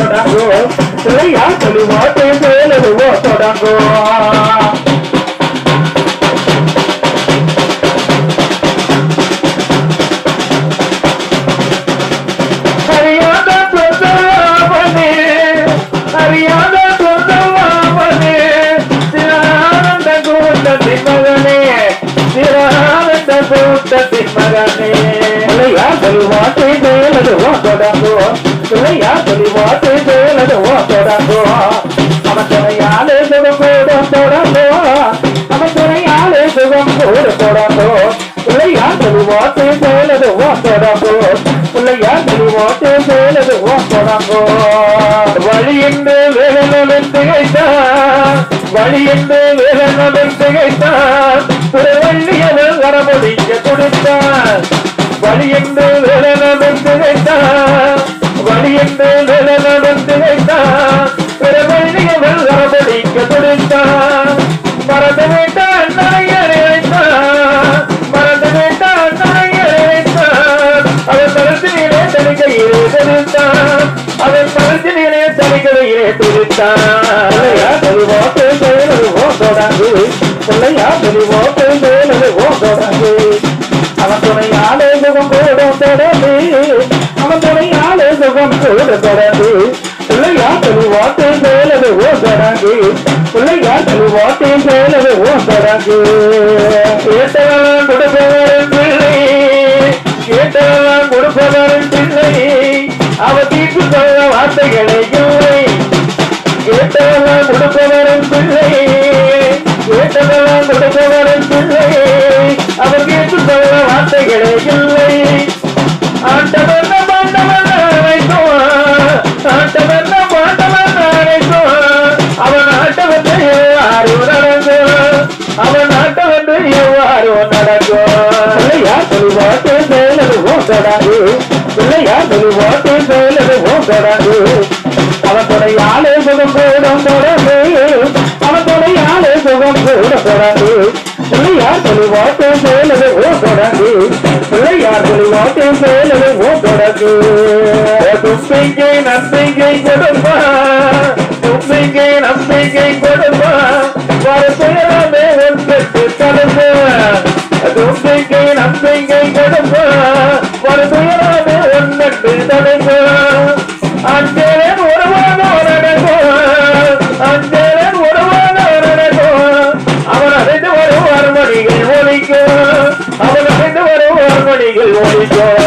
தொடங்கோ இல்லையா சொல்லுவாட்டை மேலதுவோ தொடங்கோ மகனே இல்லையா சொல்லுவாட்டை மேலதுவோ தொடங்கோ இல்லையா சொல்லுவாட்டை மேலதுவோ தொடங்கோ அவன் துணையாலே சுகம் கூட தொடங்கோ அவன் துணையாலே சுகம் கூட தொடங்கோ இல்லையா சொல்லுவாட்டை மேலதுவோ தொடங்கோ இல்லையா சொல்லுவாட்டை மேலதுவோ தொடங்கோ வழியின்று வேலனுடன் திகைத்தான் வழியின்று வேலனுடன் திகைத்தான் திருவள்ளியவன் வரமுடிக்க கொடுத்தான் வழியின்று வேலனுடன் திகைத்தான் வழியின்று வேலனுடன் திகைத்தான் திருவள்ளியவன் வரமுடிக்க கொடுத்தான் மறந்து விட்டான் நனையரை வைத்தான் மறந்து விட்டான் நனையரை வைத்தான் அவன் மனசிலே தனிக்கையிலே தெரித்தான் அவன் மனசிலே தனிக்கையிலே தெரித்தான் தெளிவாட்டு செயலுவோ தொடங்கு பிள்ளையா தெளிவாட்டு செயலுவோ தொடங்கு அவன் துணையாலே சுகம் கூட தொடர்ந்து அவன் துணையாலே சுகம் கூட தொடர்ந்து பிள்ளையா தெளிவாட்டு செயலுவோ தொடங்கு பிள்ளையா தெளிவாட்டு செயலுவோ தொடங்கு கேட்டவன் கொடுப்பவரின் பிள்ளை கேட்டவன் கொடுப்பவரின் பிள்ளை அவ தீர்ப்பு சொல்ல வார்த்தைகளை இல்லை கேட்டவன் கொடுப்பவரின் பிள்ளை கேட்டவன் கொடுப்பவரின் பிள்ளை அவர் கேட்டு சொல்ல வார்த்தைகளே இல்லை ஆண்டவன் பாண்டவன் அழைத்துவான் ஆண்டவன் பாண்டவன் அழைத்துவான் அவன் ஆட்டவத்தை எவ்வாறு நடக்கும் அவன் ஆட்டவத்தை எவ்வாறு நடக்கும் இல்லையா சொல்லுவாட்டை செயலதுவோ தொடங்கு இல்லையா சொல்லுவாட்டை செயலதுவோ தொடங்கு அவன் துணையாலே சுகம் கூடம் தொடர்ந்து அவன் துணையாலே சுகம் கூட தொடர்ந்து பிள்ளையார் சொல்லுவாட்டை செயலதுவோ தொடர்ந்து பிள்ளையார் சொல்லுவாட்டை செயலதுவோ தொடர்ந்து தும்பிக்கை நம்பிக்கை கொடுப்பா தும்பிக்கை நம்பிக்கை கொடுப்பா வரப்பெயராமே ஒன்பெட்டு கலந்து தும்பிக்கை நம்பிக்கை கொடுப்பா வரப்பெயராமே ஒன்பெட்டு தடுப்பு அஞ்சேரன் ஒருவாக நடக்கும் அஞ்சேரன் ஒருவாக நடக்கும் அவன் அறிந்து வரும் அருமணிகள் ஒழிக்கும் அவன் அறிந்து வரும் அருமணிகள் ஒழிக்கும்